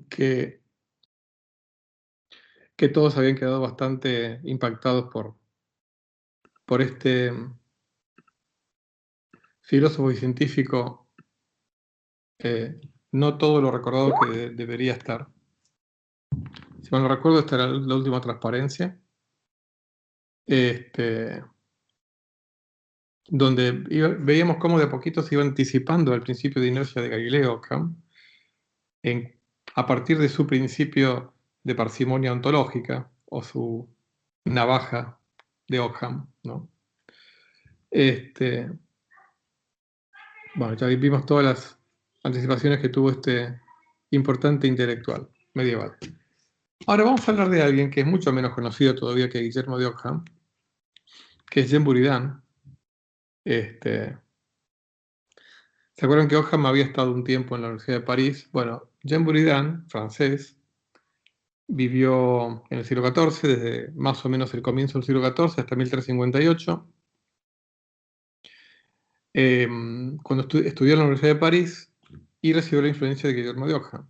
que, que todos habían quedado bastante impactados por este filósofo y científico, no todo lo recordado que debería estar. Si mal no recuerdo, esta era la última transparencia, donde veíamos cómo de a poquito se iba anticipando al principio de inercia de Galileo Occam, a partir de su principio de parsimonia ontológica, o su navaja de Occam, ¿no? Bueno, ya vimos todas las anticipaciones que tuvo este importante intelectual medieval. Ahora vamos a hablar de alguien que es mucho menos conocido todavía que Guillermo de Ockham, que es Jean Buridan. ¿Se acuerdan que Ockham había estado un tiempo en la Universidad de París? Bueno, Jean Buridan, francés, vivió en el siglo XIV, desde más o menos el comienzo del siglo XIV hasta 1358. Cuando estudió en la Universidad de París y recibió la influencia de Guillermo de Ockham.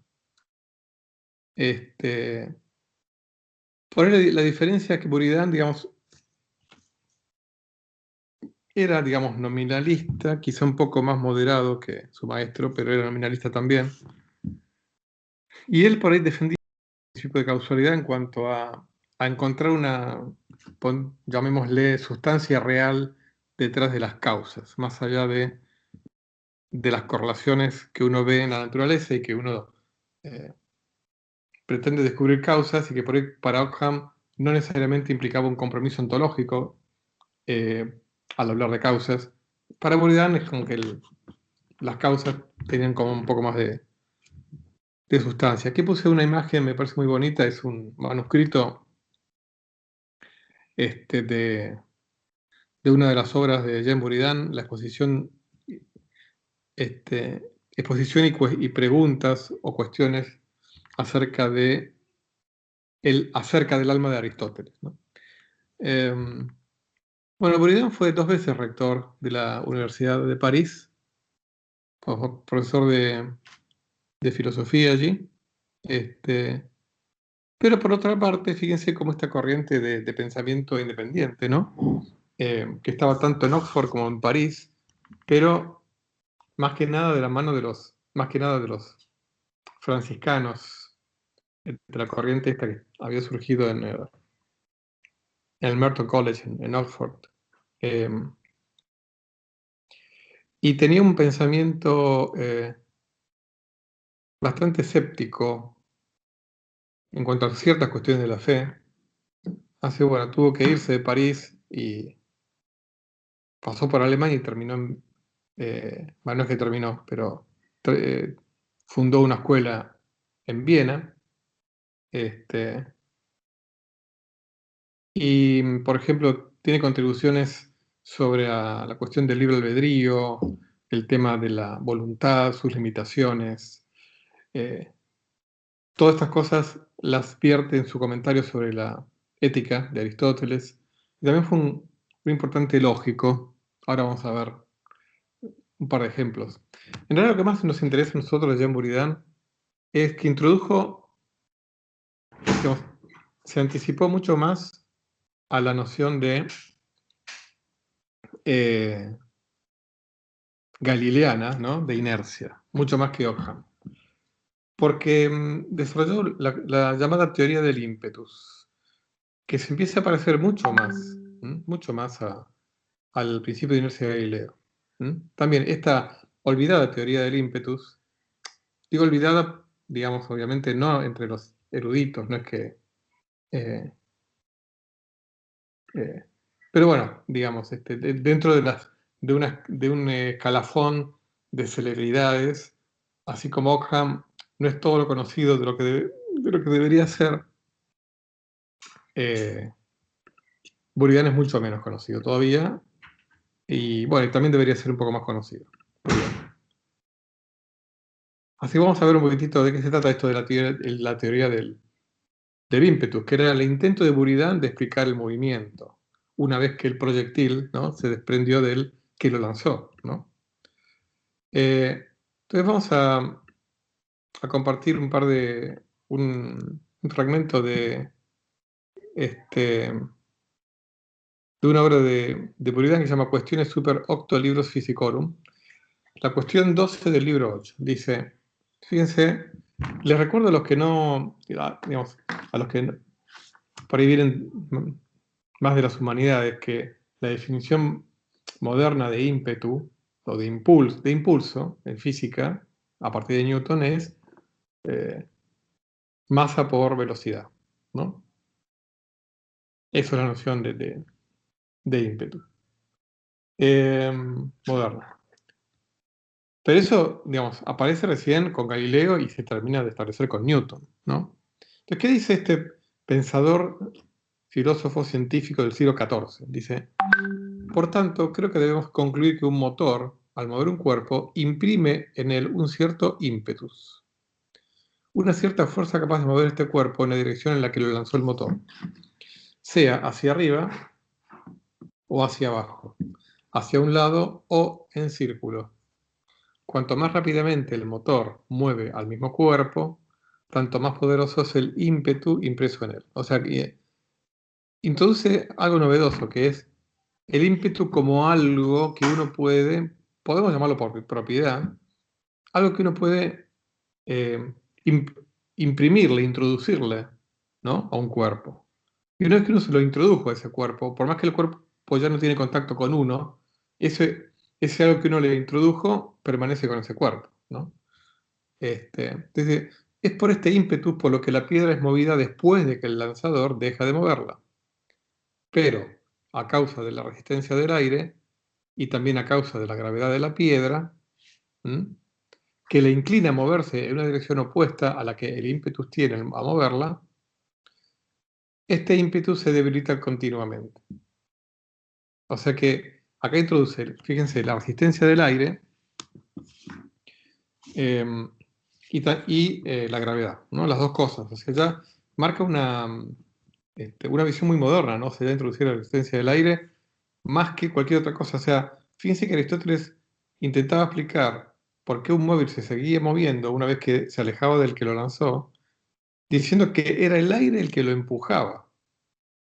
Por ahí la diferencia es que Buridan, digamos, era, digamos, nominalista, quizá un poco más moderado que su maestro, pero era nominalista también. Y él por ahí defendía el principio de causalidad en cuanto a encontrar una, llamémosle, sustancia real detrás de las causas, más allá de las correlaciones que uno ve en la naturaleza y que uno pretende descubrir causas, y que por ahí para Ockham no necesariamente implicaba un compromiso ontológico al hablar de causas. Para Buridan es como que las causas tenían como un poco más de sustancia. Aquí puse una imagen, me parece muy bonita, es un manuscrito de una de las obras de Jean Buridan, la exposición, exposición y preguntas o cuestiones acerca del alma de Aristóteles, ¿no? Bueno, Buridan fue 2 veces rector de la Universidad de París, profesor de filosofía allí. Pero por otra parte, fíjense cómo esta corriente de pensamiento independiente, ¿no? Que estaba tanto en Oxford como en París, pero más que nada de la mano de los franciscanos, de la corriente esta que había surgido en el Merton College en Oxford. Y tenía un pensamiento bastante escéptico en cuanto a ciertas cuestiones de la fe. Así, bueno, tuvo que irse de París y pasó por Alemania y terminó bueno, no es que terminó, pero fundó una escuela en Viena. Y, por ejemplo, tiene contribuciones sobre la cuestión del libre albedrío, el tema de la voluntad, sus limitaciones. Todas estas cosas las vierte en su comentario sobre la ética de Aristóteles. Y también fue un importante lógico. Ahora vamos a ver un par de ejemplos. En realidad lo que más nos interesa a nosotros de Jean Buridan es que introdujo, digamos, se anticipó mucho más a la noción de galileana, ¿no? De inercia, mucho más que Ockham. Porque desarrolló la llamada teoría del ímpetus, que se empieza a parecer mucho más al principio de inercia de Galileo. También esta olvidada teoría del ímpetus, digo olvidada, digamos, obviamente no entre los eruditos, no es que... pero bueno, digamos, dentro de un escalafón de celebridades, así como Ockham no es todo lo conocido de lo que debería ser, Buridan es mucho menos conocido todavía, y bueno, y también debería ser un poco más conocido. Así vamos a ver un poquitito de qué se trata esto de la teoría del ímpetus, que era el intento de Buridan de explicar el movimiento, una vez que el proyectil, ¿no?, se desprendió del que lo lanzó, ¿no? Entonces vamos a a compartir un fragmento de una obra de Buridan que se llama Cuestiones Super Octo Libros Physicorum. La cuestión 12 del libro 8 dice, fíjense, les recuerdo a los que no, digamos, a los que por ahí vienen más de las humanidades, que la definición moderna de ímpetu o de impulso en física, a partir de Newton, es masa por velocidad, ¿no? Esa es la noción de ímpetu moderna. Pero eso, digamos, aparece recién con Galileo y se termina de establecer con Newton, ¿no? Entonces, ¿qué dice este pensador, filósofo científico del siglo XIV? Dice, por tanto, creo que debemos concluir que un motor, al mover un cuerpo, imprime en él un cierto ímpetus, una cierta fuerza capaz de mover este cuerpo en la dirección en la que lo lanzó el motor, sea hacia arriba o hacia abajo, hacia un lado o en círculo. Cuanto más rápidamente el motor mueve al mismo cuerpo, tanto más poderoso es el ímpetu impreso en él. O sea que introduce algo novedoso, que es el ímpetu como algo que uno puede, podemos llamarlo por propiedad, algo que uno puede imprimirle, introducirle, ¿no?, a un cuerpo. Y una vez que uno se lo introdujo a ese cuerpo, por más que el cuerpo ya no tiene contacto con uno, ese algo que uno le introdujo permanece con ese cuerpo, ¿no? Entonces, es por este ímpetu por lo que la piedra es movida después de que el lanzador deja de moverla. Pero, a causa de la resistencia del aire y también a causa de la gravedad de la piedra, que le inclina a moverse en una dirección opuesta a la que el ímpetu tiene a moverla, este ímpetu se debilita continuamente. O sea que acá introduce, fíjense, la resistencia del aire y la gravedad, ¿no? Las dos cosas. O sea, ya marca una visión muy moderna, ¿no? Se va a introducir la resistencia del aire más que cualquier otra cosa. O sea, fíjense que Aristóteles intentaba explicar por qué un móvil se seguía moviendo una vez que se alejaba del que lo lanzó, diciendo que era el aire el que lo empujaba.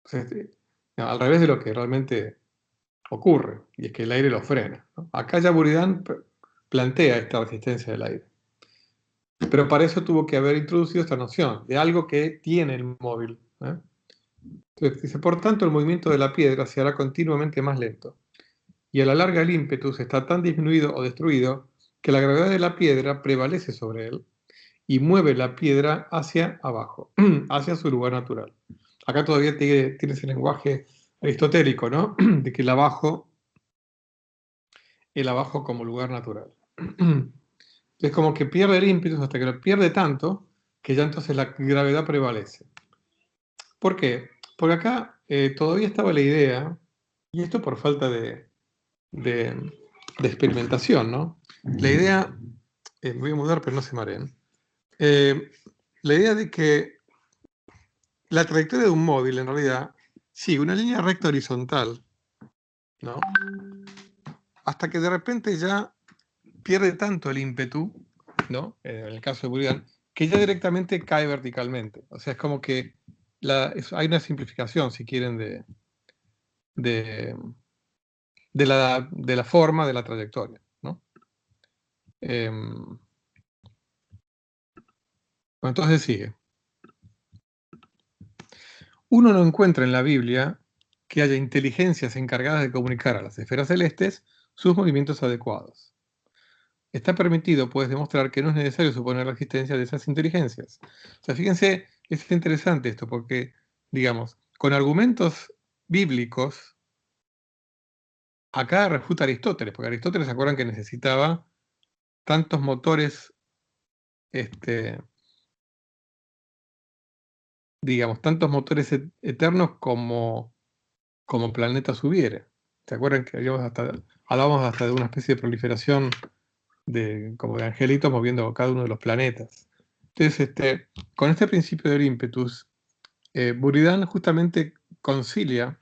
O sea, no, al revés de lo que realmente ocurre, y es que el aire lo frena, ¿no? Acá ya Buridan plantea esta resistencia del aire. Pero para eso tuvo que haber introducido esta noción de algo que tiene el móvil, ¿eh? Entonces dice, por tanto, el movimiento de la piedra se hará continuamente más lento, y a la larga el ímpetus está tan disminuido o destruido que la gravedad de la piedra prevalece sobre él y mueve la piedra hacia abajo, hacia su lugar natural. Acá todavía tiene ese lenguaje aristotélico, ¿no? De que el abajo como lugar natural. Es como que pierde el ímpetu hasta que lo pierde tanto que ya entonces la gravedad prevalece. ¿Por qué? Porque acá todavía estaba la idea, y esto por falta de experimentación, ¿no? La idea, me voy a mudar pero no se mareen, la idea de que la trayectoria de un móvil en realidad sigue una línea recta horizontal, ¿no? Hasta que de repente ya pierde tanto el ímpetu, ¿no? En el caso de Buridan, que ya directamente cae verticalmente. O sea, es como que hay una simplificación, si quieren, de, de la forma de la trayectoria, ¿no? Bueno, entonces sigue. Uno no encuentra en la Biblia que haya inteligencias encargadas de comunicar a las esferas celestes sus movimientos adecuados. Está permitido, pues, demostrar que no es necesario suponer la existencia de esas inteligencias. O sea, fíjense, es interesante esto, porque, digamos, con argumentos bíblicos, acá refuta Aristóteles, porque Aristóteles se acuerdan que necesitaba tantos motores, digamos, tantos motores eternos como planetas hubiere. ¿Se acuerdan que hablábamos hasta de una especie de proliferación como de angelitos moviendo cada uno de los planetas? Entonces, con este principio del ímpetus, Buridan justamente concilia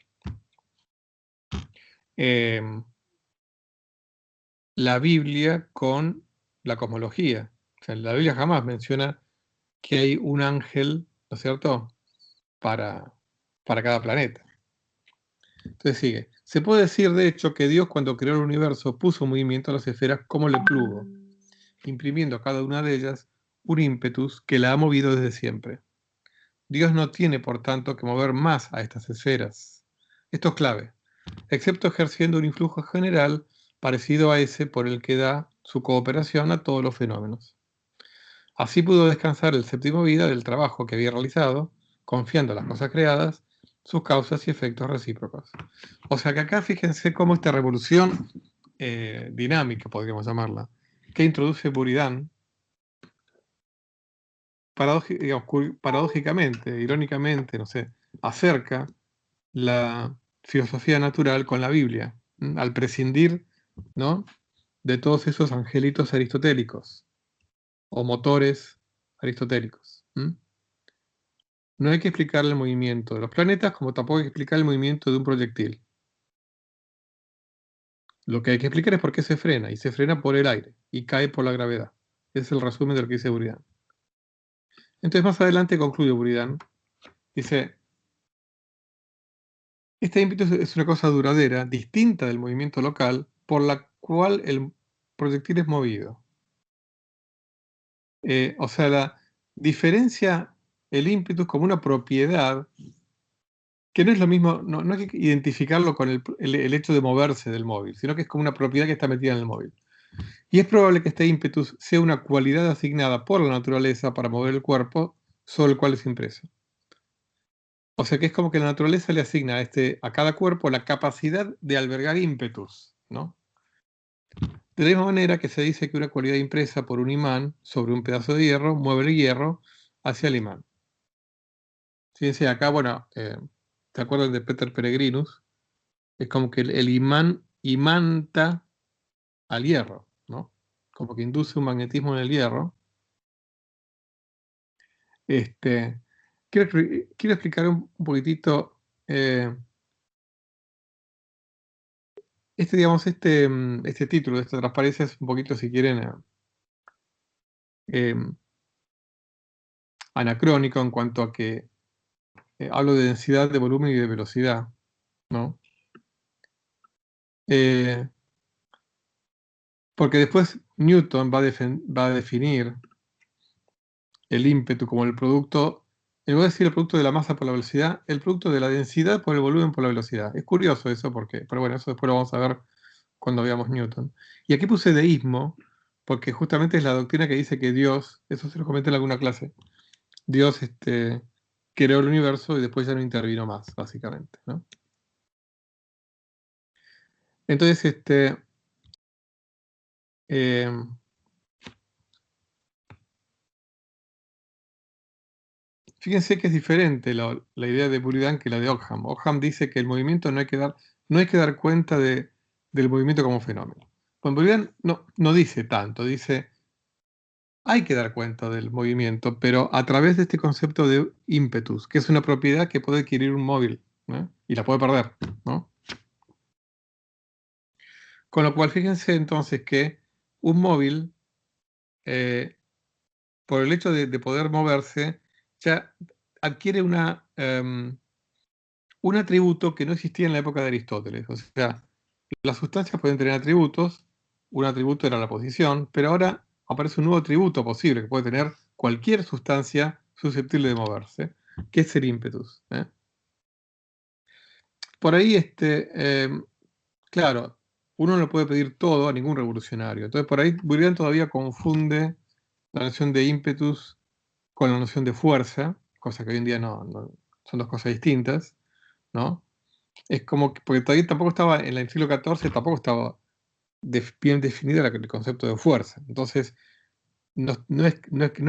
la Biblia con la cosmología. sea, la Biblia jamás menciona que hay un ángel, ¿no es cierto?, para cada planeta. Entonces sigue. Se puede decir, de hecho, que Dios, cuando creó el universo, puso en movimiento a las esferas como le plugo, imprimiendo a cada una de ellas un ímpetus que la ha movido desde siempre. Dios no tiene, por tanto, que mover más a estas esferas. Esto es clave, excepto ejerciendo un influjo general parecido a ese por el que da su cooperación a todos los fenómenos. Así pudo descansar el séptimo vida del trabajo que había realizado, confiando en las cosas creadas, sus causas y efectos recíprocos. O sea que acá fíjense cómo esta revolución dinámica, podríamos llamarla, que introduce Buridan, paradójicamente, irónicamente, no sé, acerca la filosofía natural con la Biblia, al prescindir, ¿no?, de todos esos angelitos aristotélicos o motores aristotélicos. No hay que explicar el movimiento de los planetas, como tampoco hay que explicar el movimiento de un proyectil. Lo que hay que explicar es por qué se frena, y se frena por el aire, y cae por la gravedad. Ese es el resumen de lo que dice Buridan. Entonces más adelante concluye Buridan, dice, este ímpetu es una cosa duradera, distinta del movimiento local, por la cual el proyectil es movido. O sea, la diferencia el ímpetu como una propiedad, que no es lo mismo, no hay que identificarlo con el hecho de moverse del móvil, sino que es como una propiedad que está metida en el móvil. Y es probable que este ímpetus sea una cualidad asignada por la naturaleza para mover el cuerpo sobre el cual es impreso. O sea que es como que la naturaleza le asigna a cada cuerpo la capacidad de albergar ímpetus, ¿no? De la misma manera que se dice que una cualidad impresa por un imán sobre un pedazo de hierro mueve el hierro hacia el imán. Fíjense acá, bueno, ¿te acuerdan de Peter Peregrinus? Es como que el imán imanta al hierro, ¿no? Como que induce un magnetismo en el hierro. Este, quiero explicar un poquitito digamos, este título de esta transparencia es un poquito, si quieren, anacrónico en cuanto a que hablo de densidad, de volumen y de velocidad, ¿no? Porque después Newton va a definir el ímpetu como el producto, en lugar de decir el producto de la masa por la velocidad, el producto de la densidad por el volumen por la velocidad. Es curioso eso, pero bueno, eso después lo vamos a ver cuando veamos Newton. Y aquí puse deísmo, porque justamente es la doctrina que dice que Dios, eso se lo comenté en alguna clase, Dios creó el universo y después ya no intervino más, básicamente, ¿no? Entonces, fíjense que es diferente la idea de Buridan que la de Ockham. Ockham dice que el movimiento no hay que dar cuenta del movimiento como fenómeno. Con Buridan no dice tanto, dice hay que dar cuenta del movimiento, pero a través de este concepto de ímpetus, que es una propiedad que puede adquirir un móvil, ¿no?, y la puede perder, ¿no? Con lo cual, fíjense entonces que un móvil, por el hecho de poder moverse, ya adquiere un atributo que no existía en la época de Aristóteles. O sea, las sustancias pueden tener atributos, un atributo era la posición, pero ahora aparece un nuevo atributo posible que puede tener cualquier sustancia susceptible de moverse, que es el ímpetus. Por ahí, claro, uno no puede pedir todo a ningún revolucionario. Entonces, por ahí Buridan todavía confunde la noción de ímpetus con la noción de fuerza, cosa que hoy en día son dos cosas distintas, ¿no? Es como que, porque todavía tampoco estaba, en el siglo XIV, tampoco estaba bien definida el concepto de fuerza. Entonces, no es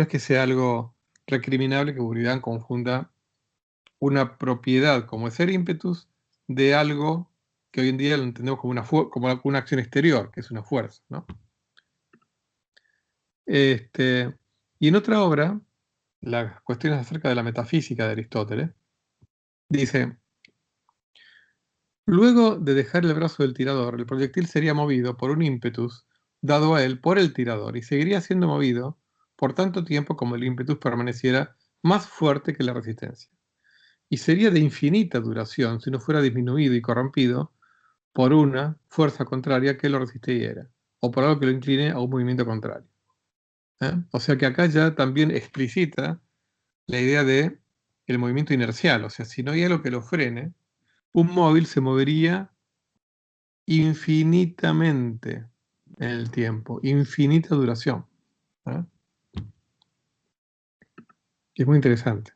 que sea algo recriminable que Buridan confunda una propiedad como es el ímpetus de algo que hoy en día lo entendemos como una acción exterior, que es una fuerza, ¿no? Y en otra obra, las cuestiones acerca de la metafísica de Aristóteles, dice: luego de dejar el brazo del tirador, el proyectil sería movido por un ímpetus dado a él por el tirador y seguiría siendo movido por tanto tiempo como el ímpetus permaneciera más fuerte que la resistencia. Y sería de infinita duración si no fuera disminuido y corrompido por una fuerza contraria que lo resistiera, o por algo que lo incline a un movimiento contrario. O sea que acá ya también explicita la idea de el movimiento inercial. O sea, si no hay algo que lo frene, un móvil se movería infinitamente en el tiempo, infinita duración. ¿eh? Es muy interesante.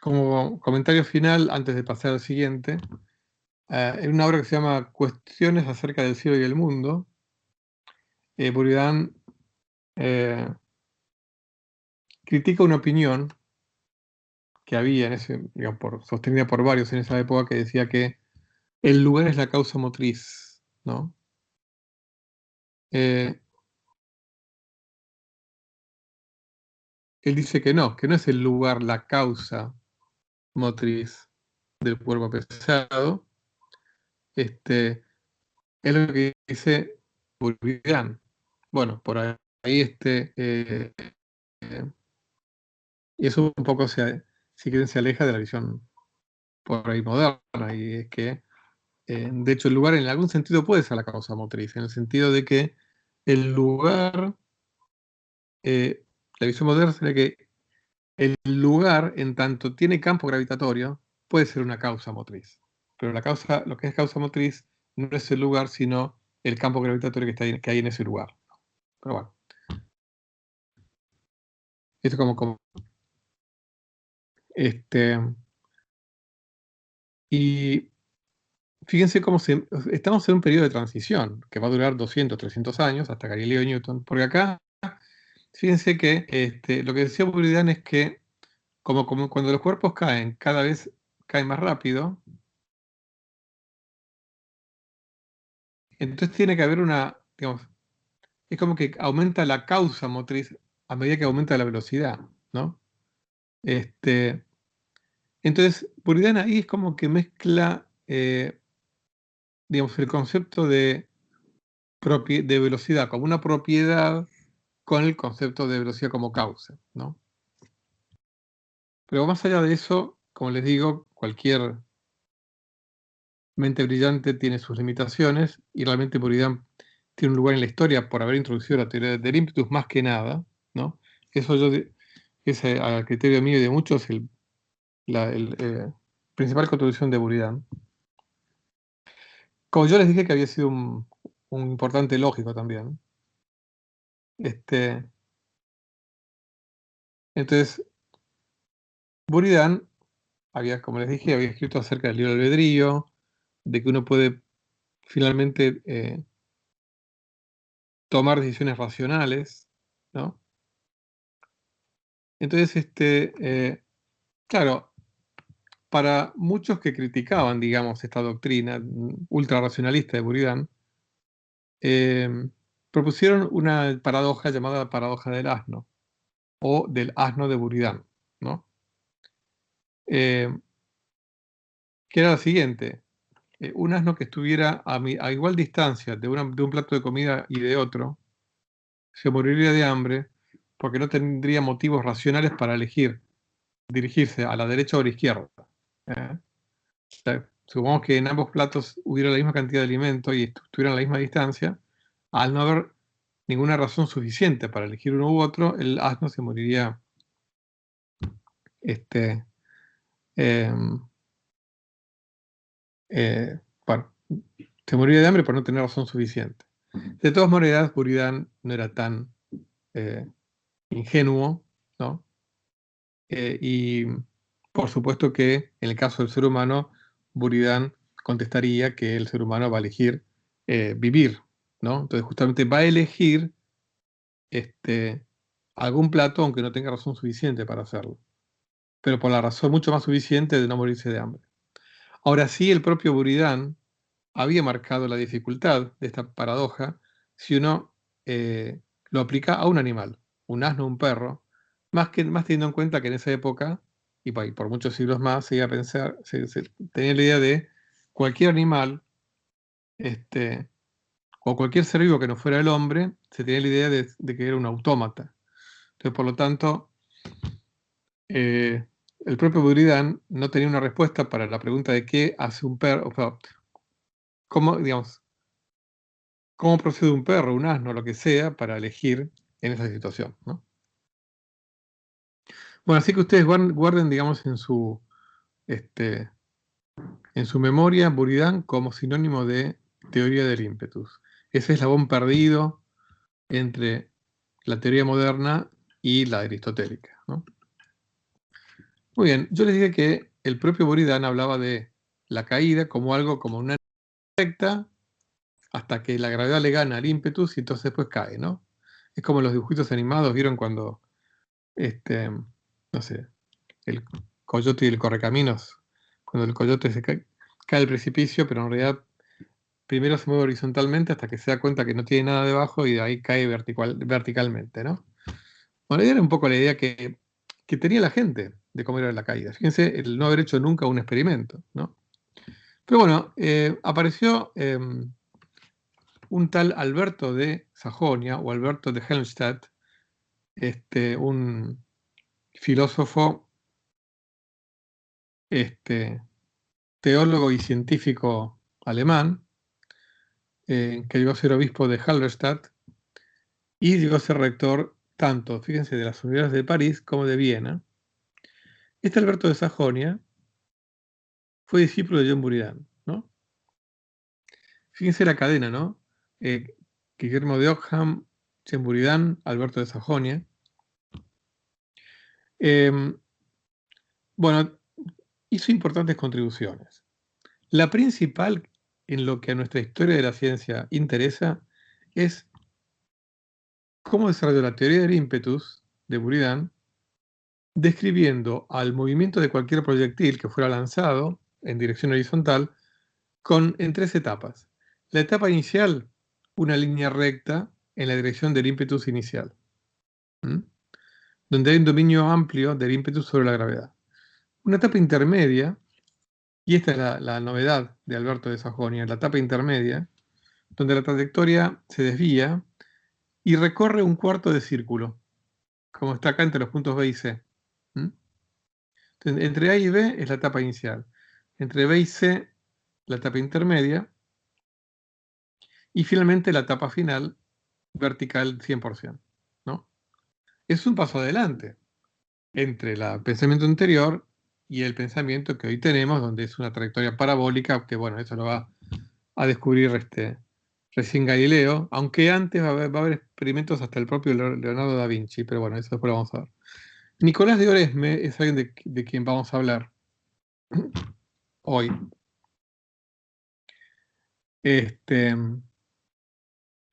Como comentario final, antes de pasar al siguiente, en una obra que se llama Cuestiones acerca del cielo y el mundo, Buridan critica una opinión que había en ese, digamos, sostenida por varios en esa época, que decía que el lugar es la causa motriz, ¿no? Eh, él dice que no es el lugar la causa motriz del cuerpo pesado. Es lo que dice Buridan. Bueno, por ahí y eso un poco si quieren, se aleja de la visión por ahí moderna, y es que, de hecho, el lugar en algún sentido puede ser la causa motriz, en el sentido de que el lugar, la visión moderna sería que el lugar, en tanto tiene campo gravitatorio, puede ser una causa motriz. Pero lo que es causa motriz no es el lugar, sino el campo gravitatorio que hay en ese lugar. Pero bueno, esto como y fíjense estamos en un periodo de transición que va a durar 200, 300 años, hasta Galileo y Newton, porque acá, fíjense que lo que decía Buridan es que como cuando los cuerpos caen, cada vez caen más rápido, entonces tiene que haber digamos, es como que aumenta la causa motriz a medida que aumenta la velocidad, ¿no? Entonces, Buridan ahí es como que mezcla, digamos, el concepto de velocidad como una propiedad con el concepto de velocidad como causa, ¿no? Pero más allá de eso, como les digo, cualquier mente brillante tiene sus limitaciones, y realmente Buridan tiene un lugar en la historia por haber introducido la teoría del ímpetus más que nada, ¿no? Eso es, al criterio mío y de muchos, la principal contribución de Buridan. Como yo les dije que había sido un importante lógico también. Entonces, Buridan como les dije, había escrito acerca del libre albedrío, de que uno puede finalmente tomar decisiones racionales, ¿no? Entonces, claro, para muchos que criticaban, digamos, esta doctrina ultra racionalista de Buridan, propusieron una paradoja llamada paradoja del asno, o del asno de Buridan, ¿no? Eh, que era la siguiente: un asno que estuviera a igual distancia de un plato de comida y de otro, se moriría de hambre porque no tendría motivos racionales para elegir dirigirse a la derecha o a la izquierda. ¿eh? O sea, supongamos que en ambos platos hubiera la misma cantidad de alimento y estuvieran a la misma distancia. Al no haber ninguna razón suficiente para elegir uno u otro, el asno se moriría, este, em, bueno, se moriría de hambre por no tener razón suficiente. De todas maneras, Buridan no era tan eh, ingenuo, ¿no? Y por supuesto que en el caso del ser humano, Buridan contestaría que el ser humano va a elegir vivir, ¿no? Entonces justamente va a elegir algún plato aunque no tenga razón suficiente para hacerlo, pero por la razón mucho más suficiente de no morirse de hambre. Ahora sí, el propio Buridan había marcado la dificultad de esta paradoja si uno lo aplica a un animal, un asno, un perro, más teniendo en cuenta que en esa época, y por muchos siglos más, se iba a pensar, se tenía la idea de cualquier animal o cualquier ser vivo que no fuera el hombre, se tenía la idea de que era un autómata. Entonces, por lo tanto, el propio Buridan no tenía una respuesta para la pregunta de qué hace un perro, o sea, cómo, digamos, cómo procede un perro, un asno, lo que sea, para elegir en esa situación, ¿no? Bueno, así que ustedes guarden, digamos, en su memoria Buridan como sinónimo de teoría del ímpetus. Ese eslabón perdido entre la teoría moderna y la aristotélica, ¿no? Muy bien, yo les dije que el propio Buridan hablaba de la caída como algo como una recta hasta que la gravedad le gana al ímpetus y entonces después cae, ¿no? Es como los dibujitos animados, ¿vieron cuando, no sé, el coyote y el correcaminos? Cuando el coyote cae del precipicio, pero en realidad primero se mueve horizontalmente hasta que se da cuenta que no tiene nada debajo y de ahí cae verticalmente, ¿no? Bueno, era un poco la idea que tenía la gente de cómo era la caída. Fíjense, el no haber hecho nunca un experimento, ¿no? Pero bueno, apareció un tal Alberto de Sajonia o Alberto de Helmstedt, un filósofo, teólogo y científico alemán, que llegó a ser obispo de Halberstadt y llegó a ser rector tanto, fíjense, de las universidades de París como de Viena. Este Alberto de Sajonia fue discípulo de John Buridan, ¿no? Fíjense la cadena, ¿no? Guillermo de Ockham, John Buridan, Alberto de Sajonia. Bueno, hizo importantes contribuciones. La principal en lo que a nuestra historia de la ciencia interesa es cómo desarrolló la teoría del ímpetus de Buridan, describiendo al movimiento de cualquier proyectil que fuera lanzado en dirección horizontal en tres etapas. La etapa inicial, una línea recta en la dirección del ímpetus inicial, donde hay un dominio amplio del ímpetus sobre la gravedad. Una etapa intermedia, y esta es la novedad de Alberto de Sajonia, la etapa intermedia, donde la trayectoria se desvía y recorre un cuarto de círculo, como está acá entre los puntos B y C. Entonces, entre A y B es la etapa inicial. Entre B y C, la etapa intermedia. Y finalmente la etapa final, vertical 100%, ¿no? Es un paso adelante entre el pensamiento anterior y el pensamiento que hoy tenemos, donde es una trayectoria parabólica, que bueno, eso lo va a descubrir recién Galileo, aunque antes va a haber experimentos hasta el propio Leonardo da Vinci, pero bueno, eso después lo vamos a ver. Nicolás de Oresme es alguien de quien vamos a hablar hoy.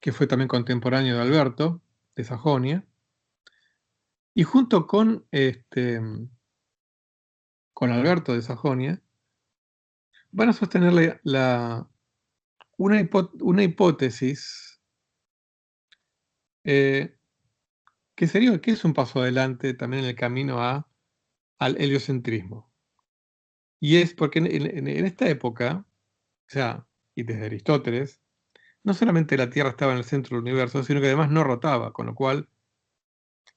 Que fue también contemporáneo de Alberto, de Sajonia, y junto con Alberto de Sajonia, van a sostener una hipótesis que es un paso adelante también en el camino al heliocentrismo. Y es porque en esta época, o sea, y desde Aristóteles, no solamente la Tierra estaba en el centro del universo, sino que además no rotaba, con lo cual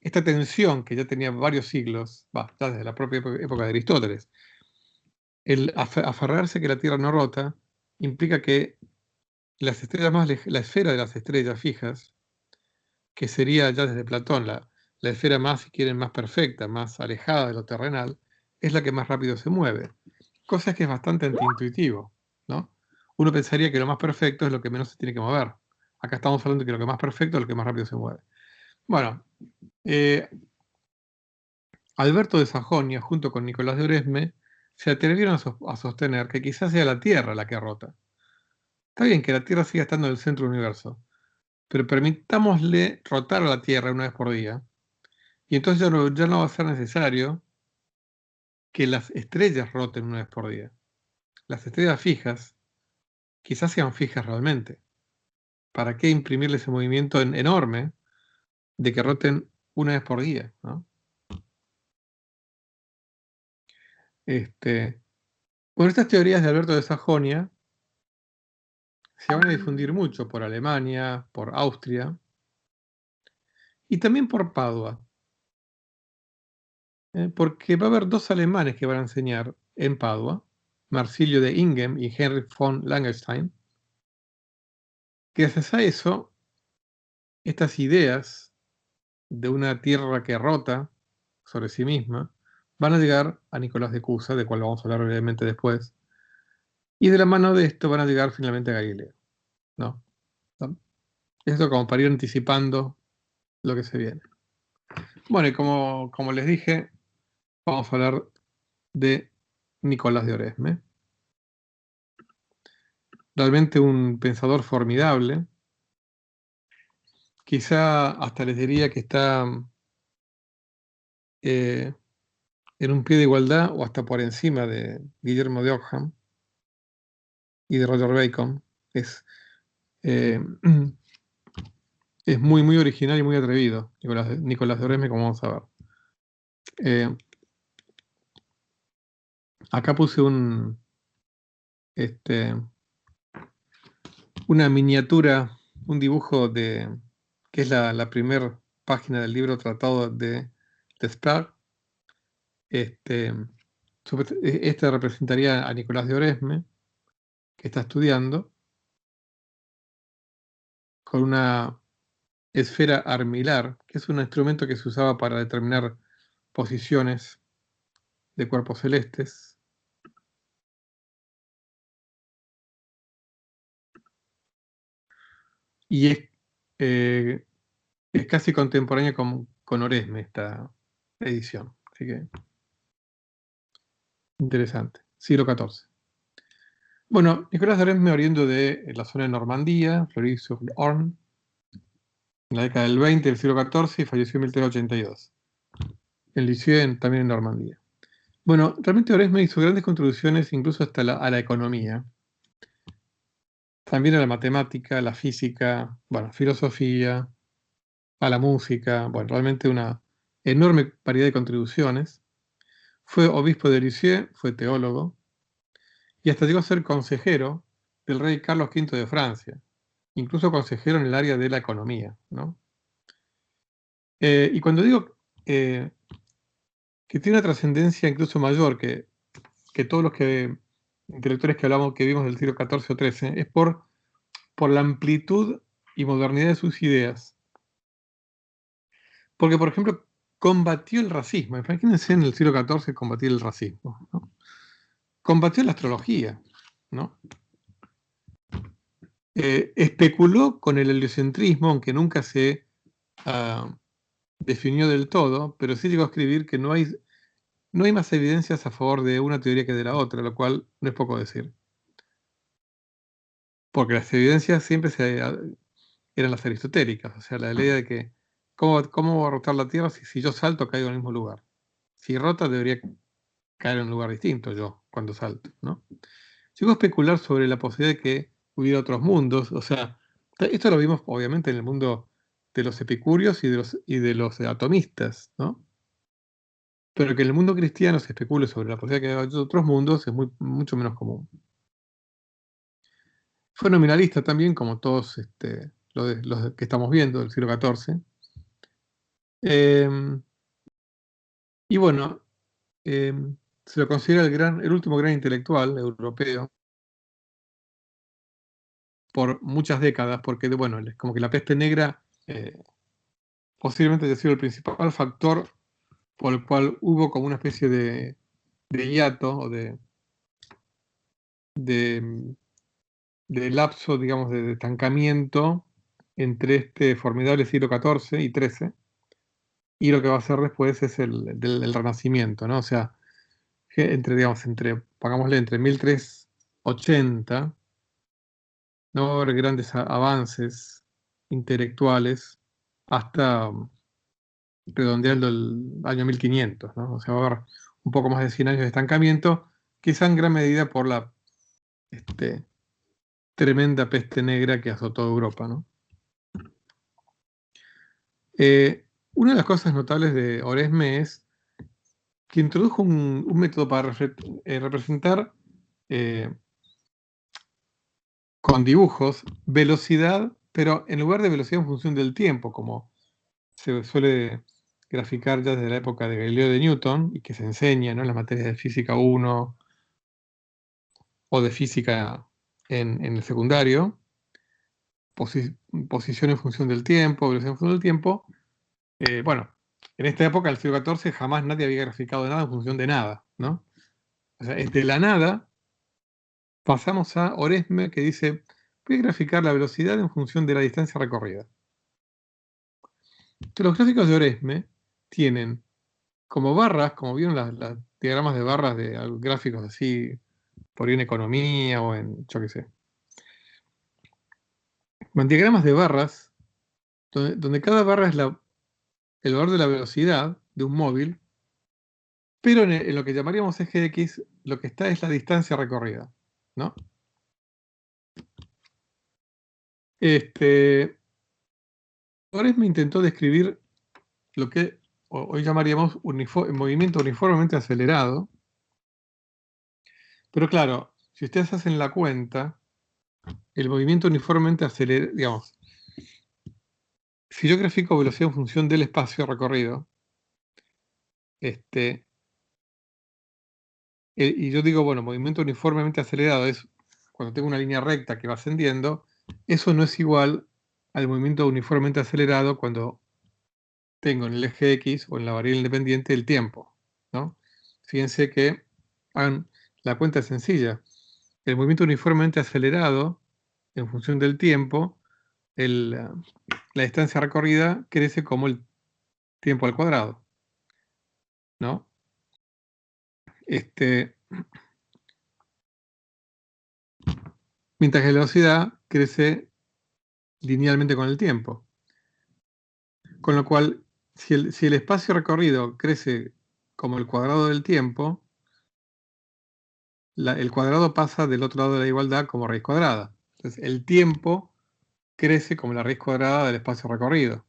esta tensión que ya tenía varios siglos, ya desde la propia época de Aristóteles, el aferrarse que la Tierra no rota, implica que las estrellas la esfera de las estrellas fijas, que sería ya desde Platón la esfera más, si quieren, más perfecta, más alejada de lo terrenal, es la que más rápido se mueve. Cosa que es bastante antiintuitivo, ¿no? Uno pensaría que lo más perfecto es lo que menos se tiene que mover. Acá estamos hablando de que lo que más perfecto es lo que más rápido se mueve. Bueno, Alberto de Sajonia, junto con Nicolás de Oresme, se atrevieron a sostener que quizás sea la Tierra la que rota. Está bien que la Tierra siga estando en el centro del universo, pero permitámosle rotar a la Tierra una vez por día, y entonces ya no va a ser necesario que las estrellas roten una vez por día. Las estrellas fijas quizás sean fijas realmente. ¿Para qué imprimirle ese movimiento enorme de que roten una vez por día, ¿no? Bueno, estas teorías de Alberto de Sajonia se van a difundir mucho por Alemania, por Austria y también por Padua, porque va a haber dos alemanes que van a enseñar en Padua, Marsilio de Ingen y Henry von Langenstein. Gracias a eso, estas ideas de una tierra que rota sobre sí misma van a llegar a Nicolás de Cusa, de cual vamos a hablar brevemente después, y de la mano de esto van a llegar finalmente a Galileo, ¿no? Esto como para ir anticipando lo que se viene. Bueno, y como les dije, vamos a hablar de Nicolás de Oresme. Realmente un pensador formidable. Quizá hasta les diría que está en un pie de igualdad o hasta por encima de Guillermo de Ockham y de Roger Bacon. Eh, es muy, muy original y muy atrevido, Nicolás de Oresme, como vamos a ver. Acá puse una miniatura, un dibujo que es la primera página del libro tratado de Sprague. Este representaría a Nicolás de Oresme, que está estudiando, con una esfera armilar, que es un instrumento que se usaba para determinar posiciones de cuerpos celestes. Y es casi contemporánea con Oresme esta edición. Así que interesante. Siglo XIV. Bueno, Nicolás de Oresme, oriundo de la zona de Normandía, Fleury-sur-Orne, en la década del 20 del siglo XIV, y falleció en 1382. En Lisieux, también en Normandía. Bueno, realmente Oresme hizo grandes contribuciones incluso hasta a la economía, también a la matemática, a la física, bueno, filosofía, a la música, bueno, realmente una enorme variedad de contribuciones. Fue obispo de Lisieux, fue teólogo, y hasta llegó a ser consejero del rey Carlos V de Francia, incluso consejero en el área de la economía, ¿no? Y cuando digo que tiene una trascendencia incluso mayor que todos los intelectuales que hablamos, que vimos del siglo XIV o XIII, es por la amplitud y modernidad de sus ideas. Porque, por ejemplo, combatió el racismo. Imagínense en el siglo XIV combatir el racismo, ¿no? Combatió la astrología, ¿no? Especuló con el heliocentrismo, aunque nunca se definió del todo, pero sí llegó a escribir que no hay más evidencias a favor de una teoría que de la otra, lo cual no es poco decir. Porque las evidencias siempre eran las aristotélicas, o sea, la idea de que ¿cómo va a rotar la Tierra si yo salto caigo en el mismo lugar? Si rota debería caer en un lugar distinto yo cuando salto, ¿no? Llegó a especular sobre la posibilidad de que hubiera otros mundos, o sea, esto lo vimos obviamente en el mundo de los epicúreos y de los atomistas, ¿no? Pero que en el mundo cristiano se especule sobre la posibilidad de que haya otros mundos es mucho menos común. Fue nominalista también, como todos los que estamos viendo del siglo XIV. Y bueno, se lo considera el último gran intelectual europeo por muchas décadas, porque bueno, como que la peste negra posiblemente haya sido el principal factor por el cual hubo como una especie de hiato o de lapso, digamos, de estancamiento entre este formidable siglo XIV y XIII y lo que va a ser después es el Renacimiento, ¿no? O sea, pongámosle, entre 1380, no va a haber grandes avances intelectuales hasta redondeando el año 1500, ¿no? O sea, va a haber un poco más de 100 años de estancamiento, quizá en gran medida por la tremenda peste negra que azotó Europa, ¿no? Una de las cosas notables de Oresme es que introdujo un método para representar con dibujos, velocidad, pero en lugar de velocidad en función del tiempo, como se suele graficar ya desde la época de Galileo de Newton y que se enseña, ¿no?, en las materias de física 1 o de física en el secundario, posición en función del tiempo, velocidad en función del tiempo. Bueno, en esta época, del siglo XIV, jamás nadie había graficado nada en función de nada, ¿no? O sea, de la nada pasamos a Oresme, que dice, voy a graficar la velocidad en función de la distancia recorrida. Entonces, los gráficos de Oresme tienen como barras, como vieron los diagramas de barras de gráficos así, por ahí en economía o en, yo qué sé. Con diagramas de barras, donde cada barra es el valor de la velocidad de un móvil, pero en lo que llamaríamos eje de X, lo que está es la distancia recorrida, ¿no? Oresme intentó describir lo que hoy llamaríamos movimiento uniformemente acelerado, pero claro, si ustedes hacen la cuenta, el movimiento uniformemente acelerado, digamos, si yo grafico velocidad en función del espacio recorrido, y yo digo, bueno, movimiento uniformemente acelerado es cuando tengo una línea recta que va ascendiendo, eso no es igual al movimiento uniformemente acelerado cuando tengo en el eje X o en la variable independiente el tiempo, ¿no? Fíjense que la cuenta es sencilla. El movimiento uniformemente acelerado en función del tiempo, la distancia recorrida crece como el tiempo al cuadrado, ¿no? Mientras que la velocidad crece linealmente con el tiempo. Con lo cual, si el espacio recorrido crece como el cuadrado del tiempo, el cuadrado pasa del otro lado de la igualdad como raíz cuadrada. Entonces, el tiempo crece como la raíz cuadrada del espacio recorrido.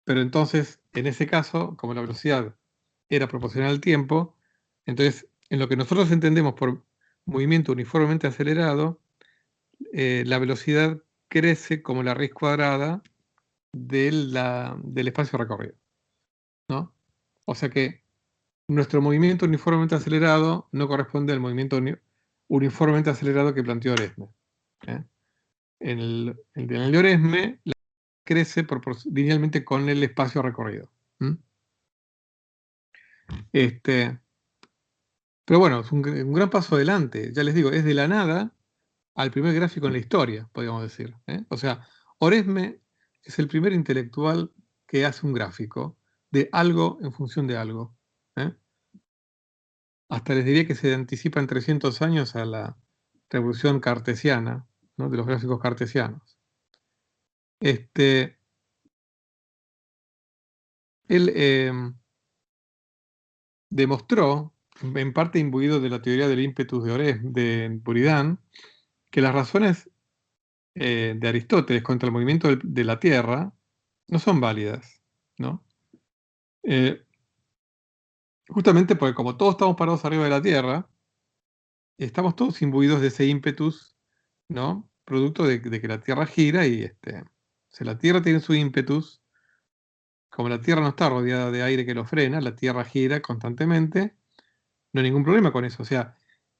Pero entonces, en ese caso, como la velocidad era proporcional al tiempo, entonces, en lo que nosotros entendemos por movimiento uniformemente acelerado, la velocidad crece como la raíz cuadrada del espacio recorrido, ¿no? O sea que nuestro movimiento uniformemente acelerado no corresponde al movimiento uniformemente acelerado que planteó Oresme, ¿eh? El de Oresme crece linealmente con el espacio recorrido. Pero bueno, es un gran paso adelante. Ya les digo, es de la nada al primer gráfico en la historia, podríamos decir, ¿eh? O sea, Oresme es el primer intelectual que hace un gráfico de algo en función de algo, ¿eh? Hasta les diría que se anticipan 300 años a la revolución cartesiana, ¿no?, de los gráficos cartesianos. Él demostró, en parte imbuido de la teoría del ímpetus de Buridan, que las razones de Aristóteles contra el movimiento de la Tierra no son válidas, ¿no? Justamente porque como todos estamos parados arriba de la Tierra, estamos todos imbuidos de ese ímpetus, ¿no?, producto de que la Tierra gira y si la Tierra tiene su ímpetus, como la Tierra no está rodeada de aire que lo frena, la Tierra gira constantemente, no hay ningún problema con eso. O sea,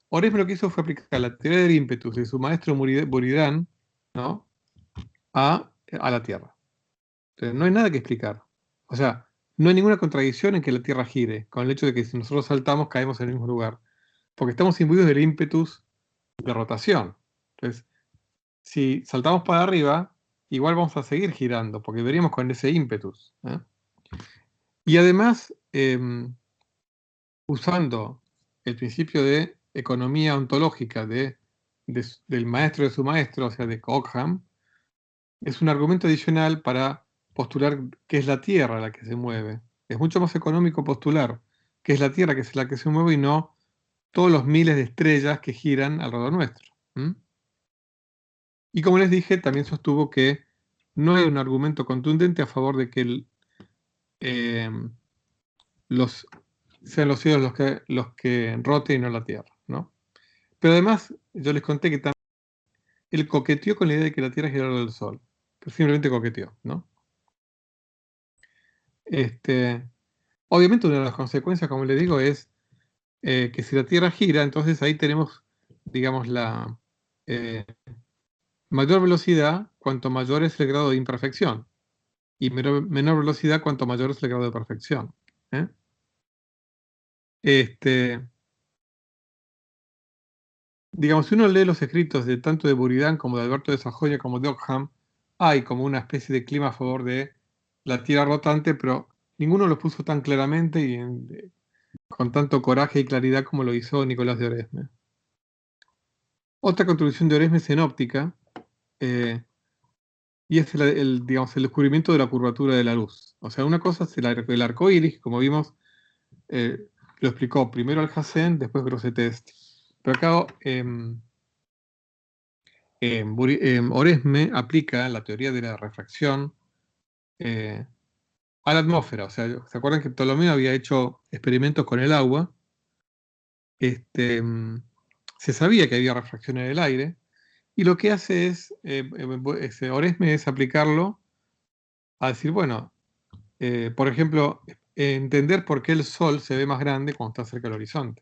Oresme lo que hizo fue aplicar la teoría del ímpetus de su maestro Buridan, ¿no?, a la Tierra. Entonces, no hay nada que explicar. O sea, no hay ninguna contradicción en que la Tierra gire, con el hecho de que si nosotros saltamos caemos en el mismo lugar, porque estamos imbuidos del ímpetus de rotación. Entonces, si saltamos para arriba, igual vamos a seguir girando, porque veríamos con ese ímpetus, ¿eh? Y además, usando el principio de economía ontológica del maestro de su maestro, o sea, de Ockham, es un argumento adicional para postular que es la Tierra la que se mueve. Es mucho más económico postular que es la Tierra que es la que se mueve y no todos los miles de estrellas que giran alrededor nuestro. Y como les dije, también sostuvo que no hay un argumento contundente a favor de que sean los cielos los que roten y no la Tierra, ¿no? Pero además, yo les conté que él coqueteó con la idea de que la Tierra gira alrededor del Sol. Pero simplemente coqueteó, ¿no? Obviamente una de las consecuencias, como le digo, es que si la Tierra gira, entonces ahí tenemos, digamos, la mayor velocidad cuanto mayor es el grado de imperfección y menor velocidad cuanto mayor es el grado de perfección. ¿eh? Digamos, si uno lee los escritos de tanto de Buridan como de Alberto de Sajonia como de Ockham, hay como una especie de clima a favor de la Tierra rotante, pero ninguno lo puso tan claramente y con tanto coraje y claridad como lo hizo Nicolás de Oresme. Otra contribución de Oresme es en óptica, y es digamos, el descubrimiento de la curvatura de la luz. O sea, una cosa es el arco iris, como vimos, lo explicó primero Alhazen, después Grosseteste. Pero acá Oresme aplica la teoría de la refracción a la atmósfera. O sea, ¿se acuerdan que Ptolomeo había hecho experimentos con el agua? Se sabía que había refracción en el aire, y lo que hace es, Oresme es aplicarlo a decir, bueno, por ejemplo, entender por qué el Sol se ve más grande cuando está cerca del horizonte.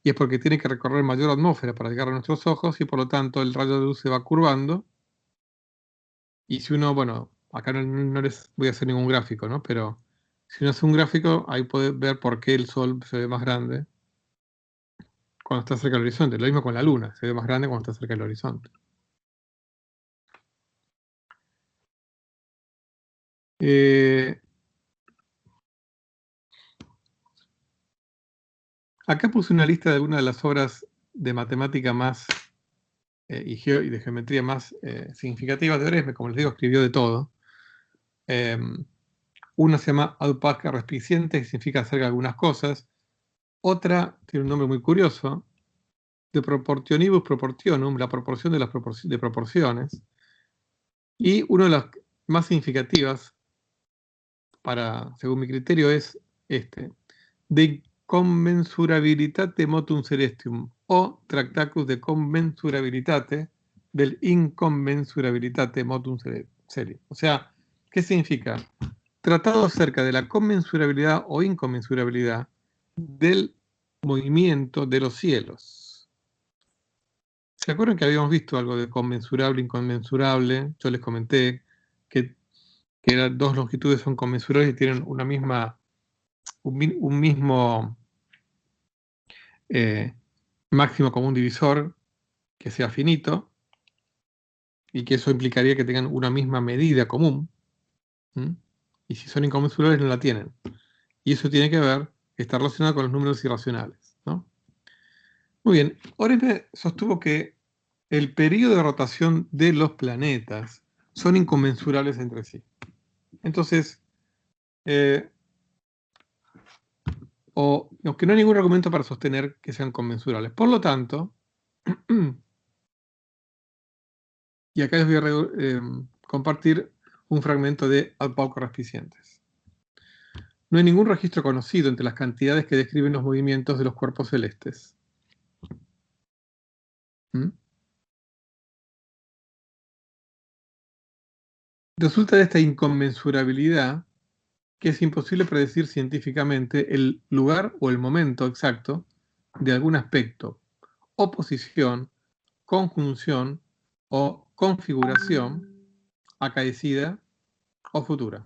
Y es porque tiene que recorrer mayor atmósfera para llegar a nuestros ojos y por lo tanto el rayo de luz se va curvando. Y si uno, bueno, acá no les voy a hacer ningún gráfico, ¿no? Pero si uno hace un gráfico, ahí puede ver por qué el Sol se ve más grande cuando está cerca del horizonte. Lo mismo con la Luna, se ve más grande cuando está cerca del horizonte. Acá puse una lista de algunas de las obras de matemática más y de geometría más significativas de Oresme. Como les digo, escribió de todo. Una se llama Ad Pasca Respiciente, que significa hacer algunas cosas. Otra tiene un nombre muy curioso, de Proportionibus Proportionum, la proporción de las proporciones. Y una de las más significativas, según mi criterio, es de Commensurabilitate Motum Celestium, o Tractatus de Commensurabilitate del Incommensurabilitate Motum Celestium. O sea, ¿qué significa? Tratado acerca de la conmensurabilidad o inconmensurabilidad del movimiento de los cielos. ¿Se acuerdan que habíamos visto algo de conmensurable, inconmensurable? Yo les comenté que las dos longitudes son conmensurables y tienen un mismo máximo común divisor que sea finito, y que eso implicaría que tengan una misma medida común. Y si son inconmensurables no la tienen. Y eso tiene que ver, está relacionado con los números irracionales, ¿no? Muy bien, Oresme sostuvo que el periodo de rotación de los planetas son inconmensurables entre sí. Entonces, aunque no hay ningún argumento para sostener que sean conmensurables. Por lo tanto, y acá les voy a compartir un fragmento de Ad Pauca Respicientes. No hay ningún registro conocido entre las cantidades que describen los movimientos de los cuerpos celestes. Resulta de esta inconmensurabilidad que es imposible predecir científicamente el lugar o el momento exacto de algún aspecto, oposición, conjunción o configuración acaecida o futura.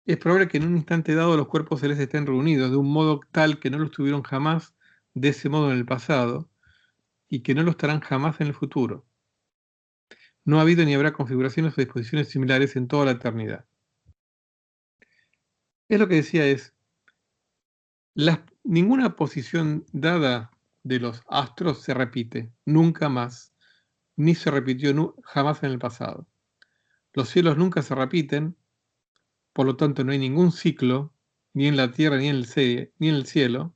Es probable que en un instante dado los cuerpos celestes estén reunidos de un modo tal que no lo estuvieron jamás de ese modo en el pasado y que no lo estarán jamás en el futuro. No ha habido ni habrá configuraciones o disposiciones similares en toda la eternidad. Es lo que decía es, ninguna posición dada de los astros se repite, nunca más, ni se repitió jamás en el pasado. Los cielos nunca se repiten, por lo tanto no hay ningún ciclo, ni en la tierra ni en el cielo.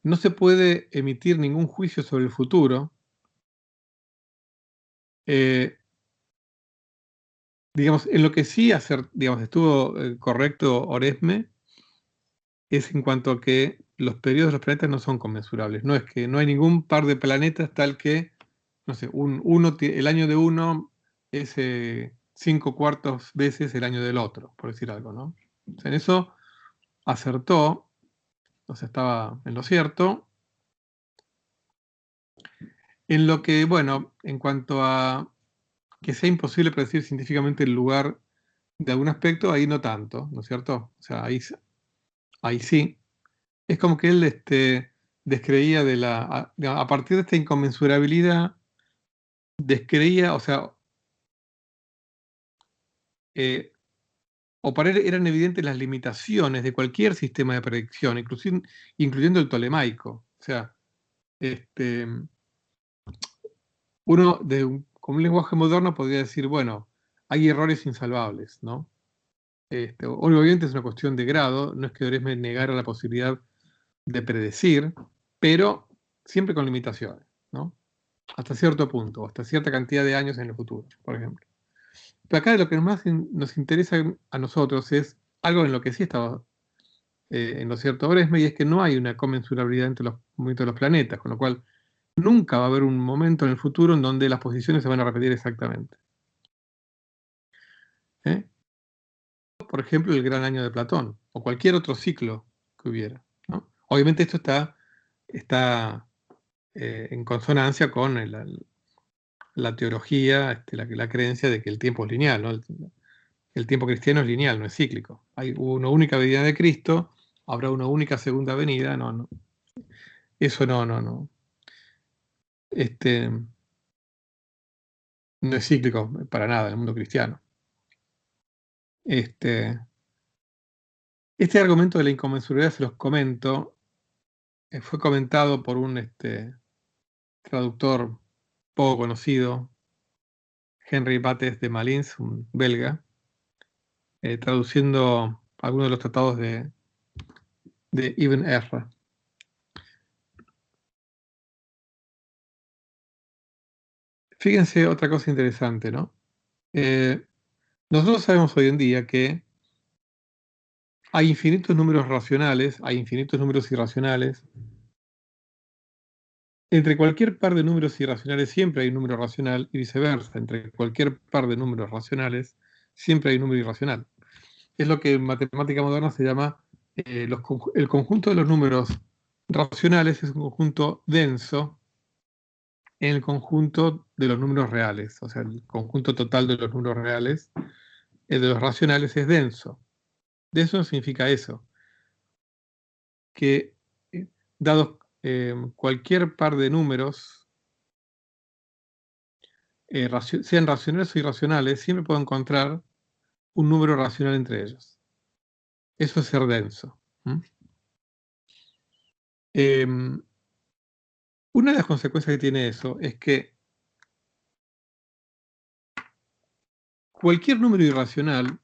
No se puede emitir ningún juicio sobre el futuro. Digamos, en lo que sí estuvo correcto Oresme es en cuanto a que los periodos de los planetas no son conmensurables. No es que no hay ningún par de planetas tal que, no sé, el año de uno es 5/4 veces el año del otro, por decir algo, ¿no? O sea, en eso acertó, o sea, estaba en lo cierto. En lo que, bueno, en cuanto a que sea imposible predecir científicamente el lugar de algún aspecto, ahí no tanto, ¿no es cierto? O sea, ahí sí. Es como que él descreía a partir de esta inconmensurabilidad, descreía, o sea, o para él eran evidentes las limitaciones de cualquier sistema de predicción, incluyendo el tolemaico. O sea, uno con un lenguaje moderno podría decir, bueno, hay errores insalvables, ¿no? Obviamente es una cuestión de grado, no es que Oresme negara la posibilidad de predecir, pero siempre con limitaciones, ¿no? Hasta cierto punto, hasta cierta cantidad de años en el futuro, por ejemplo. Pero acá lo que más nos interesa a nosotros es algo en lo que sí estaba en lo cierto Oresme, y es que no hay una conmensurabilidad entre los movimientos de los planetas, con lo cual nunca va a haber un momento en el futuro en donde las posiciones se van a repetir exactamente. ¿Eh? Por ejemplo, el gran año de Platón, o cualquier otro ciclo que hubiera, ¿no? Obviamente esto está en consonancia con la teología, la creencia de que el tiempo es lineal, ¿no? El tiempo cristiano es lineal, no es cíclico. Hay una única venida de Cristo, habrá una única segunda venida, no. Eso no. No es cíclico para nada en el mundo cristiano. Este argumento de la inconmensurabilidad se los comento, fue comentado por un traductor poco conocido, Henry Bates de Malins, un belga, traduciendo algunos de los tratados de Ibn Ezra. Fíjense otra cosa interesante, ¿no? Nosotros sabemos hoy en día que hay infinitos números racionales, hay infinitos números irracionales. Entre cualquier par de números irracionales siempre hay un número racional y viceversa. Entre cualquier par de números racionales siempre hay un número irracional. Es lo que en matemática moderna se llama el conjunto de los números racionales es un conjunto denso en el conjunto de los números reales. O sea, el conjunto total de los números reales, de los racionales, es denso. Denso significa eso, que dados cualquier par de números, sean racionales o irracionales, siempre puedo encontrar un número racional entre ellos. Eso es ser denso. Una de las consecuencias que tiene eso es que cualquier número irracional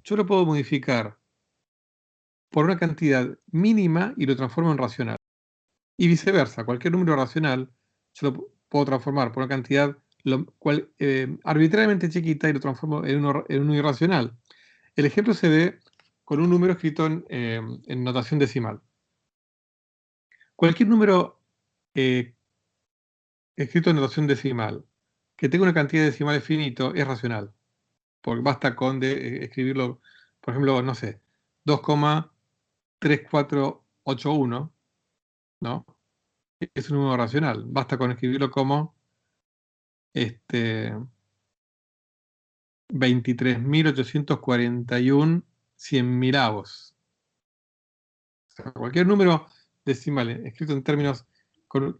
yo lo puedo modificar por una cantidad mínima y lo transformo en racional. Y viceversa, cualquier número racional yo lo puedo transformar por una cantidad arbitrariamente chiquita y lo transformo en uno irracional. El ejemplo se ve con un número escrito en notación decimal. Cualquier número escrito en notación decimal que tenga una cantidad de decimales finito es racional. Porque basta con escribirlo, por ejemplo, no sé, 2,3481, ¿no? Es un número racional. Basta con escribirlo como 23.841 100.000avos. O sea, cualquier número decimal escrito en términos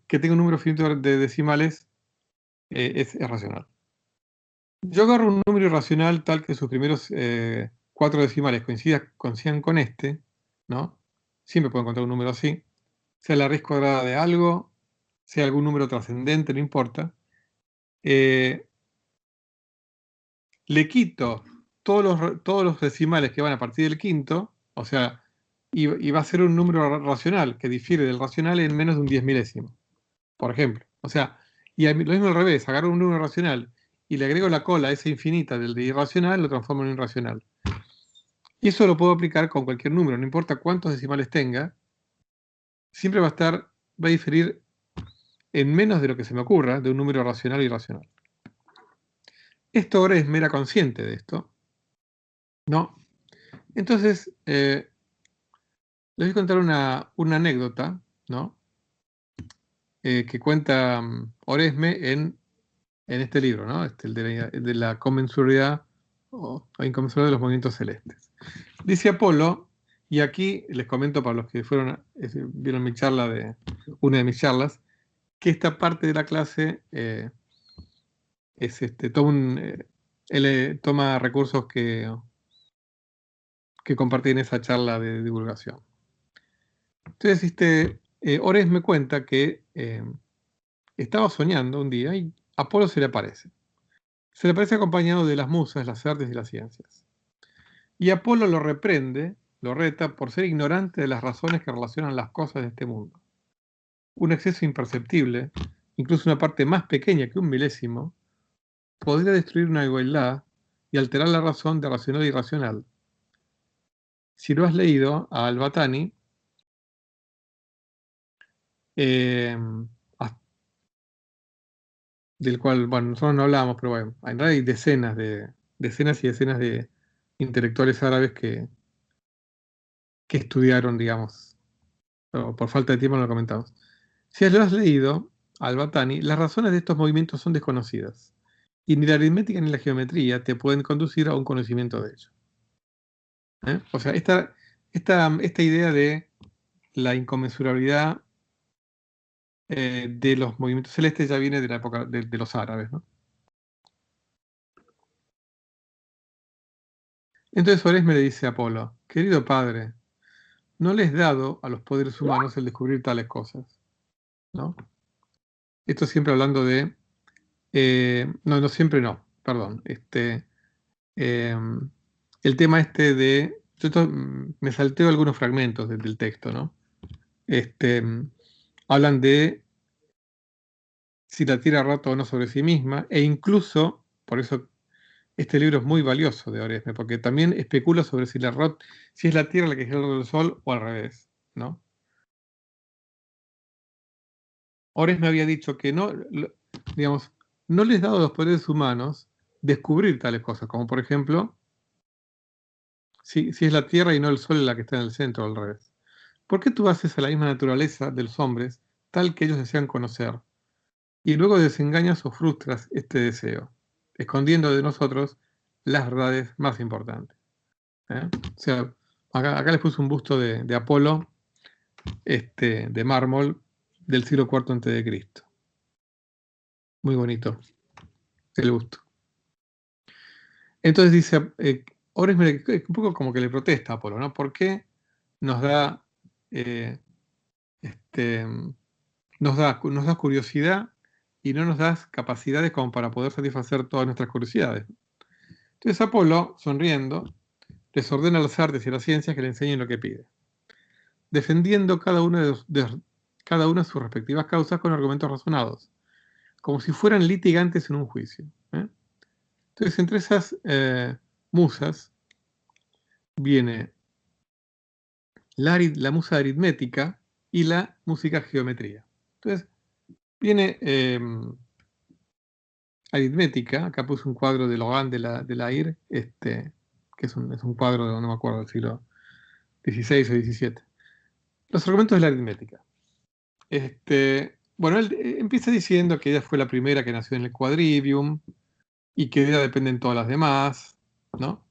que tenga un número finito de decimales es racional. Yo agarro un número irracional tal que sus primeros 4 decimales coincidan con este, ¿no? Siempre puedo encontrar un número así, sea la raíz cuadrada de algo, sea algún número trascendente, no importa. Le quito todos los decimales que van a partir del quinto, o sea, y va a ser un número racional que difiere del racional en menos de un 10 milésimo, por ejemplo. O sea, y lo mismo al revés, agarro un número racional y le agrego la cola a esa infinita del de irracional, lo transformo en irracional. Y eso lo puedo aplicar con cualquier número, no importa cuántos decimales tenga, siempre va a diferir en menos de lo que se me ocurra de un número racional o irracional. Esto ahora es mera consciente de esto, ¿no? Entonces, les voy a contar una anécdota, ¿no? Que cuenta Oresme en este libro, ¿no? El de la comensurabilidad o inconmensurabilidad de los movimientos celestes. Dice Apolo, y aquí les comento para los que vieron mi charla una de mis charlas, que esta parte de la clase él toma recursos que compartí en esa charla de divulgación. Entonces, Ores me cuenta que estaba soñando un día y Apolo se le aparece. Se le aparece acompañado de las musas, las artes y las ciencias. Y Apolo lo reprende, lo reta por ser ignorante de las razones que relacionan las cosas de este mundo. Un exceso imperceptible, incluso una parte más pequeña que un milésimo, podría destruir una igualdad y alterar la razón de racional e irracional. Si lo has leído a Al-Batani, del cual, bueno, nosotros no hablábamos, pero bueno, en realidad hay decenas y decenas de intelectuales árabes que estudiaron, digamos, pero por falta de tiempo no lo comentamos. Si lo has leído, Al-Batani, las razones de estos movimientos son desconocidas, y ni la aritmética ni la geometría te pueden conducir a un conocimiento de ello. O sea, esta idea de la inconmensurabilidad de los movimientos celestes ya viene de la época de los árabes, ¿no? Entonces Oresme le dice a Apolo, querido padre, no les he dado a los poderes humanos el descubrir tales cosas, ¿no? Esto siempre hablando de... no siempre no, perdón. El tema de... me salteo algunos fragmentos del texto, ¿no? Hablan de si la Tierra rota o no sobre sí misma, e incluso, por eso este libro es muy valioso de Oresme, porque también especula sobre si es la Tierra la que gira alrededor del Sol o al revés, ¿no? Oresme había dicho que no, digamos, no les ha dado a los poderes humanos descubrir tales cosas, como por ejemplo, si es la Tierra y no el Sol la que está en el centro o al revés. ¿Por qué tú haces a la misma naturaleza de los hombres tal que ellos desean conocer? Y luego desengañas o frustras este deseo, escondiendo de nosotros las verdades más importantes. O sea, acá les puse un busto de Apolo, de mármol, del siglo IV a.C. Muy bonito el busto. Entonces dice, ahora es un poco como que le protesta a Apolo, ¿no? ¿Por qué nos da, eh, nos da curiosidad y no nos das capacidades como para poder satisfacer todas nuestras curiosidades? Entonces Apolo, sonriendo, les ordena a las artes y a las ciencias que le enseñen lo que pide, defendiendo cada una de sus respectivas causas con argumentos razonados, como si fueran litigantes en un juicio. Entonces, entre esas musas viene la musa aritmética y la música geometría. Entonces, viene aritmética, acá puse un cuadro de Logan de la IR, que es un cuadro, no me acuerdo, del siglo XVI o XVII. Los argumentos de la aritmética. Bueno, él empieza diciendo que ella fue la primera que nació en el quadrivium y que de ella dependen todas las demás, ¿no?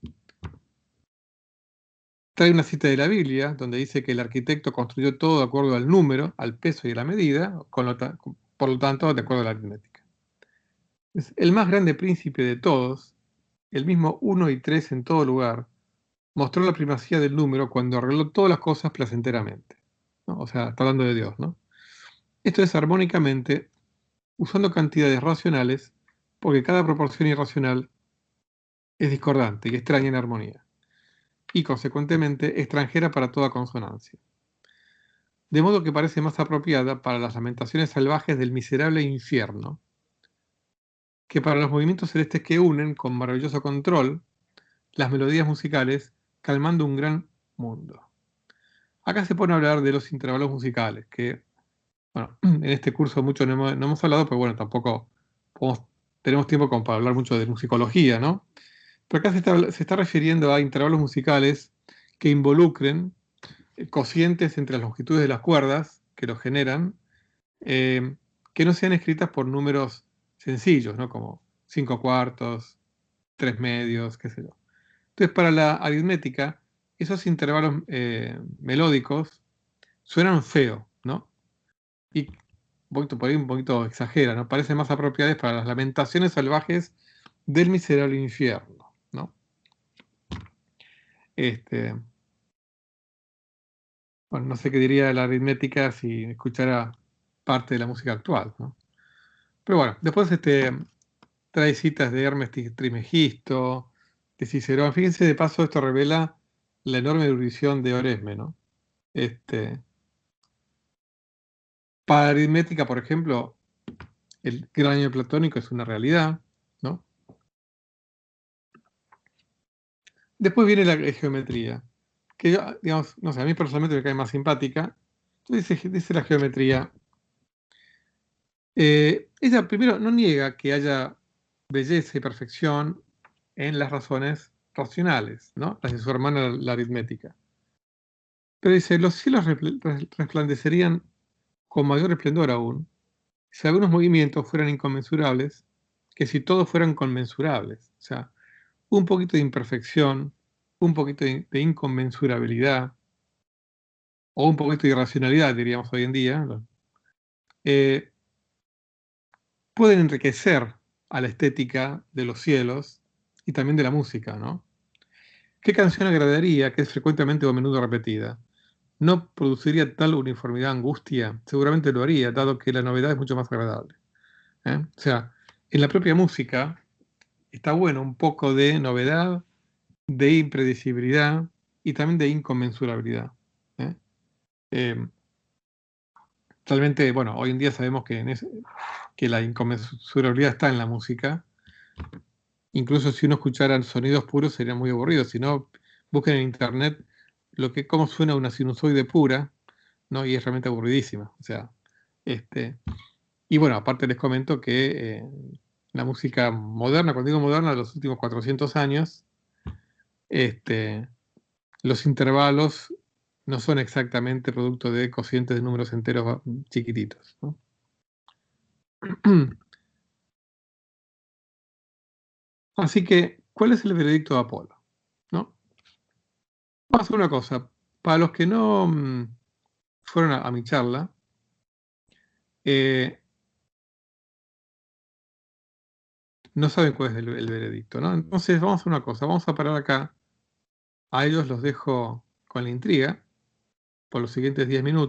Trae una cita de la Biblia donde dice que el arquitecto construyó todo de acuerdo al número, al peso y a la medida, por lo tanto, de acuerdo a la aritmética. Es el más grande príncipe de todos, el mismo 1 y 3 en todo lugar, mostró la primacía del número cuando arregló todas las cosas placenteramente, ¿no? O sea, está hablando de Dios, ¿no? Esto es armónicamente, usando cantidades racionales, porque cada proporción irracional es discordante y extraña en armonía, y consecuentemente extranjera para toda consonancia. De modo que parece más apropiada para las lamentaciones salvajes del miserable infierno, que para los movimientos celestes que unen con maravilloso control las melodías musicales, calmando un gran mundo. Acá se pone a hablar de los intervalos musicales, que, bueno, en este curso mucho no hemos hablado, pero bueno, tampoco tenemos tiempo como para hablar mucho de musicología, ¿no? Pero acá se está refiriendo a intervalos musicales que involucren cocientes entre las longitudes de las cuerdas que los generan, que no sean escritas por números sencillos, ¿no? Como 5 cuartos, 3 medios, qué sé yo. Entonces, para la aritmética, esos intervalos melódicos suenan feo, ¿no? Y por ahí un poquito exagera, ¿no? Parecen más apropiadas para las lamentaciones salvajes del miserable infierno, ¿no? Bueno, no sé qué diría la aritmética si escuchara parte de la música actual, ¿no? Pero bueno, después trae citas de Hermes Trismegisto, de Cicerón. Fíjense, de paso, esto revela la enorme erudición de Oresme, ¿no? Para aritmética, por ejemplo, el gran año platónico es una realidad, ¿no? Después viene la geometría, que yo, digamos, no sé, a mí personalmente me cae más simpática. Entonces dice la geometría, ella primero no niega que haya belleza y perfección en las razones racionales, ¿no? Las de su hermana la aritmética. Pero dice, los cielos resplandecerían con mayor esplendor aún si algunos movimientos fueran inconmensurables que si todos fueran conmensurables. O sea, un poquito de imperfección, un poquito de inconmensurabilidad, o un poquito de irracionalidad, diríamos hoy en día, ¿no? Pueden enriquecer a la estética de los cielos y también de la música, ¿no? ¿Qué canción agradaría que es frecuentemente o a menudo repetida? ¿No produciría tal uniformidad angustia? Seguramente lo haría, dado que la novedad es mucho más agradable. O sea, en la propia música está bueno un poco de novedad, de impredecibilidad y también de inconmensurabilidad. ¿eh? Eh, Realmente, bueno, hoy en día sabemos que la inconmensurabilidad está en la música. Incluso si uno escuchara sonidos puros sería muy aburrido. Si no, busquen en internet cómo suena una sinusoide pura, ¿no? Y es realmente aburridísima. O sea, y bueno, aparte les comento que la música moderna, cuando digo moderna, de los últimos 400 años, los intervalos no son exactamente producto de cocientes de números enteros chiquititos, ¿no? Así que, ¿cuál es el veredicto de Apolo? ¿No? Vamos a hacer una cosa. Para los que no fueron a mi charla, no saben cuál es el veredicto, ¿no? Entonces, vamos a hacer una cosa. Vamos a parar acá. A ellos los dejo con la intriga por los siguientes 10 minutos.